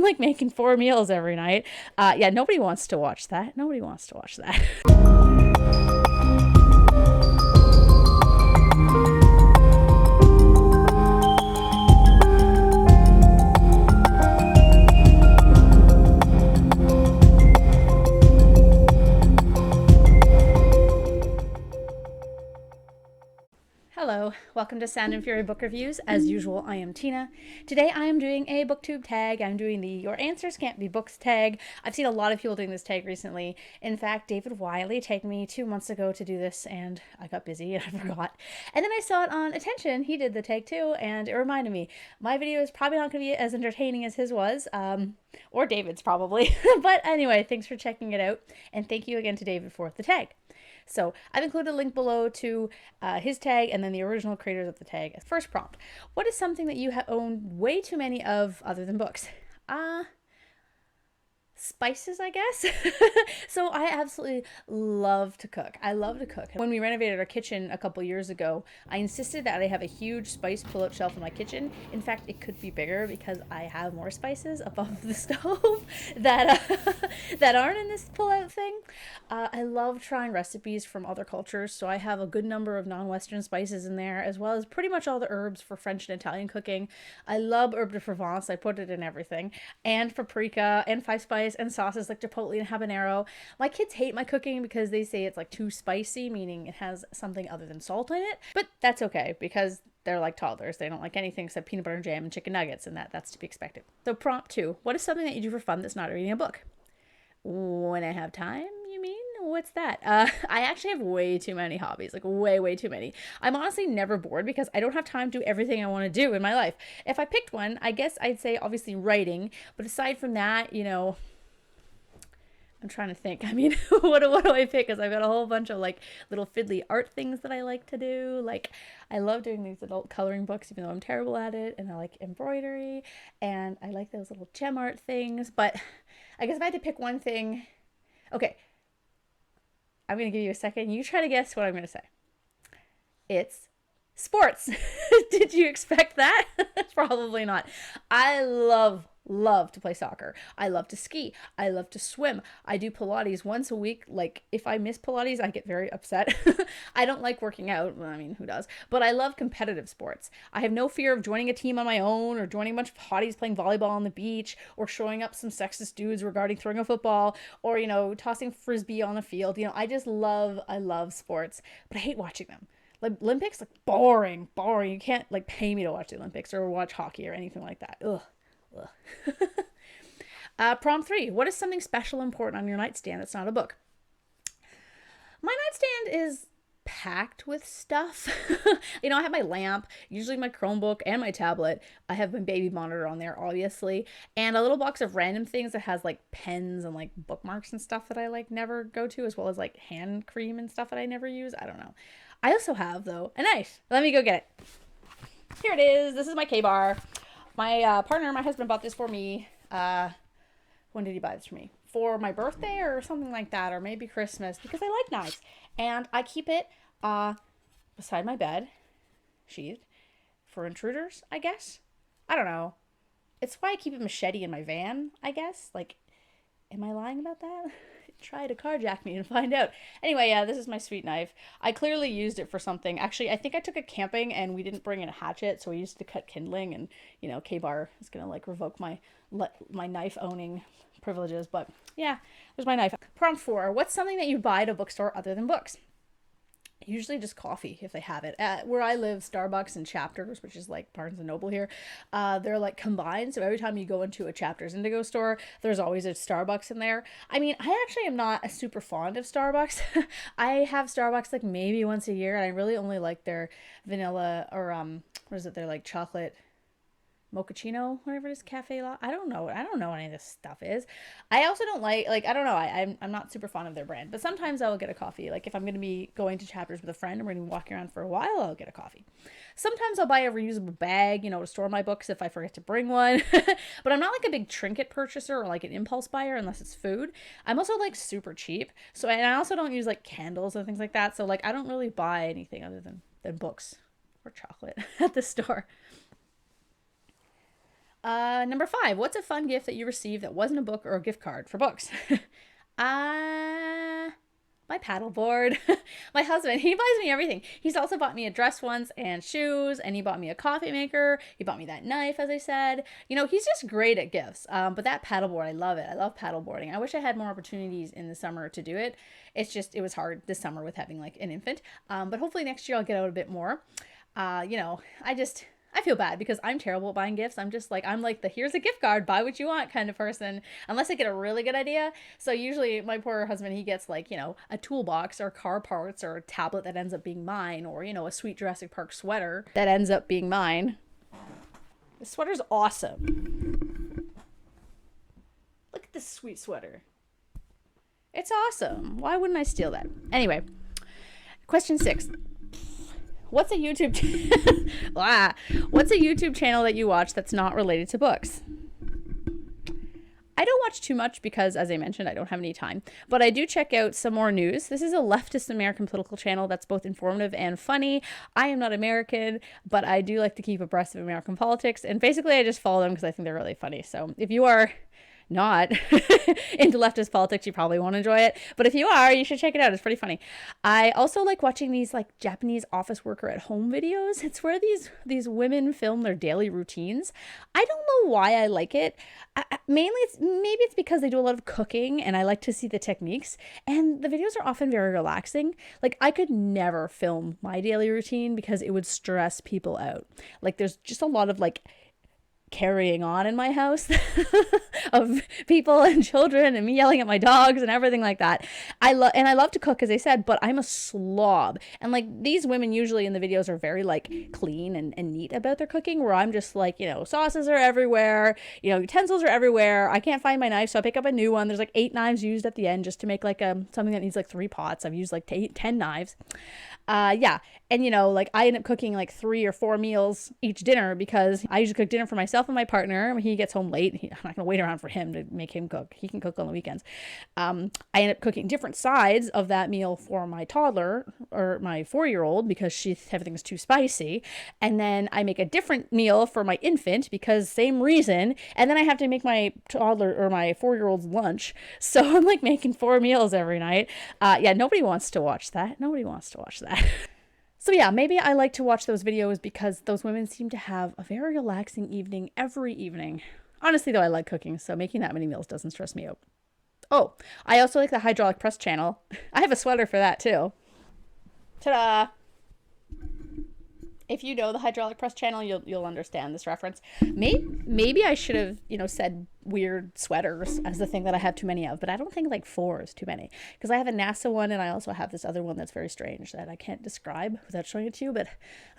like making 4 meals every night. Yeah, nobody wants to watch that. Nobody wants to watch that. Hello, welcome to Sound and Fury Book Reviews. As usual, I am Tina. Today I am doing a booktube tag. I'm doing the Your Answers Can't Be Books tag. I've seen a lot of people doing this tag recently. In fact, David Wiley tagged me 2 months ago to do this, and I got busy and I forgot. And then I saw it on Attention. He did the tag too, and it reminded me. My video is probably not going to be as entertaining as his was, or David's probably. But anyway, thanks for checking it out, and thank you again to David for the tag. So I've included a link below to his tag and then the original creators of the tag. First prompt: what is something that you have owned way too many of other than books? Spices, I guess. So I absolutely love to cook. I love to cook. When we renovated our kitchen a couple years ago, I insisted that I have a huge spice pull-out shelf in my kitchen. In fact, it could be bigger because I have more spices above the stove that that aren't in this pull-out thing. I love trying recipes from other cultures, so I have a good number of non-Western spices in there, as well as pretty much all the herbs for French and Italian cooking. I love herb de Provence. I put it in everything, and paprika, and five spice, and sauces like chipotle and habanero. My kids hate my cooking because they say it's like too spicy, meaning it has something other than salt in it. But that's okay because they're like toddlers. They don't like anything except peanut butter and jam and chicken nuggets, and that's to be expected. So prompt 2: what is something that you do for fun that's not reading a book? When I have time, you mean? What's that? I actually have way too many hobbies, like way too many. I'm honestly never bored because I don't have time to do everything I want to do in my life. If I picked one, I guess I'd say obviously writing, but aside from that, I'm trying to think. I mean, what do I pick? Because I've got a whole bunch of like little fiddly art things that I like to do. Like, I love doing these adult coloring books, even though I'm terrible at it. And I like embroidery, and I like those little gem art things. But I guess if I had to pick one thing, okay, I'm gonna give you a second. You try to guess what I'm gonna say. It's sports. Did you expect that? Probably not. I love to play soccer. I love to ski. I love to swim. I do Pilates once a week. Like, if I miss Pilates, I get very upset. I don't like working out. Well, I mean, who does? But I love competitive sports. I have no fear of joining a team on my own, or joining a bunch of hotties playing volleyball on the beach, or showing up some sexist dudes regarding throwing a football, or, tossing frisbee on the field. I love sports, but I hate watching them. Like, Olympics, like, boring. You can't like pay me to watch the Olympics or watch hockey or anything like that. Ugh. Prompt 3: what is something special important on your nightstand that's not a book? My nightstand is packed with stuff. I have my lamp, usually my Chromebook, and my tablet. I have my baby monitor on there, obviously, and a little box of random things that has like pens and like bookmarks and stuff that I like never go to, as well as like hand cream and stuff that I never use. I don't know. I also have, though, a knife. Let me go get it. Here it is. This is my K-bar. My partner, my husband, bought this for me. When did he buy this for me? For my birthday or something like that, or maybe Christmas, because I like knives. And I keep it beside my bed, sheathed, for intruders, I guess. I don't know. It's why I keep a machete in my van, I guess. Like, am I lying about that? Try to carjack me and find out. Anyway, yeah, this is my sweet knife. I clearly used it for something. Actually, I think I took it camping and we didn't bring in a hatchet, so we used to cut kindling, and K-Bar is gonna like revoke my knife owning privileges. But yeah, there's my knife. Prompt 4: what's something that you buy at a bookstore other than books? Usually just coffee if they have it. Where I live, Starbucks and Chapters, which is like Barnes and Noble here, they're like combined. So every time you go into a Chapters Indigo store, there's always a Starbucks in there. I mean, I actually am not a super fond of Starbucks. I have Starbucks like maybe once a year, and I really only like their vanilla or what is it? Their like chocolate mochaccino, whatever it is, cafe latte. I don't know what any of this stuff is. I also don't like I don't know. I'm not super fond of their brand, but sometimes I will get a coffee. Like, if I'm going to be going to Chapters with a friend and we're going to be walking around for a while, I'll get a coffee. Sometimes I'll buy a reusable bag, to store my books if I forget to bring one. But I'm not like a big trinket purchaser or like an impulse buyer unless it's food. I'm also like super cheap. So, and I also don't use like candles and things like that. So like, I don't really buy anything other than books or chocolate at the store. Number 5, what's a fun gift that you received that wasn't a book or a gift card for books? uh, my paddleboard. My husband, he buys me everything. He's also bought me a dress once and shoes, and he bought me a coffee maker. He bought me that knife, as I said. You know, he's just great at gifts. But that paddleboard, I love it. I love paddleboarding. I wish I had more opportunities in the summer to do it. It's just, it was hard this summer with having like an infant. But hopefully next year I'll get out a bit more. You know, I feel bad because I'm terrible at buying gifts. I'm like the here's a gift card, buy what you want kind of person, unless I get a really good idea. So usually my poor husband, he gets like, you know, a toolbox or car parts or a tablet that ends up being mine, or, you know, a sweet Jurassic Park sweater that ends up being mine. The sweater's awesome. Look at this sweet sweater. It's awesome. Why wouldn't I steal that? Anyway, question 6. What's a YouTube What's a YouTube channel that you watch that's not related to books? I don't watch too much because, as I mentioned, I don't have any time. But I do check out some more news. This is a leftist American political channel that's both informative and funny. I am not American, but I do like to keep abreast of American politics. And basically, I just follow them because I think they're really funny. So if you are not into leftist politics, you probably won't enjoy it, but if you are, you should check it out. It's pretty funny. I also like watching these like Japanese office worker at home videos. It's where these women film their daily routines. I don't know why I like it. Maybe it's because they do a lot of cooking and I like to see the techniques, and the videos are often very relaxing. Like, I could never film my daily routine because it would stress people out. Like, there's just a lot of like carrying on in my house of people and children and me yelling at my dogs and everything like that. I love to cook, as I said, but I'm a slob. And like, these women usually in the videos are very like clean and neat about their cooking, where I'm just like, you know, sauces are everywhere, you know, utensils are everywhere. I can't find my knife, so I pick up a new one. There's like 8 knives used at the end just to make like something that needs like 3 pots. I've used like 10 knives. Yeah. And, you know, like, I end up cooking like 3 or 4 meals each dinner because I usually cook dinner for myself and my partner. When he gets home late, I'm not going to wait around for him to make him cook. He can cook on the weekends. I end up cooking different sides of that meal for my toddler or my 4-year-old because everything's too spicy. And then I make a different meal for my infant because same reason. And then I have to make my toddler or my 4-year-old's lunch. So I'm like making 4 meals every night. Yeah, nobody wants to watch that. Nobody wants to watch that. So yeah, maybe I like to watch those videos because those women seem to have a very relaxing evening every evening. Honestly, though, I like cooking, so making that many meals doesn't stress me out. Oh, I also like the hydraulic press channel. I have a sweater for that too. Ta-da! If you know the hydraulic press channel, you'll understand this reference. Maybe I should have, you know, said weird sweaters as the thing that I have too many of, but I don't think like 4 is too many, because I have a NASA one and I also have this other one that's very strange that I can't describe without showing it to you, but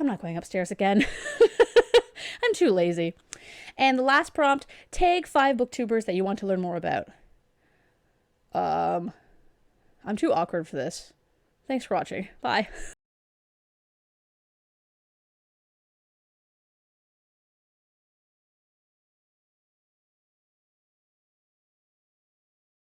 I'm not going upstairs again. I'm too lazy. And the last prompt, tag 5 booktubers that you want to learn more about. I'm too awkward for this. Thanks for watching. Bye.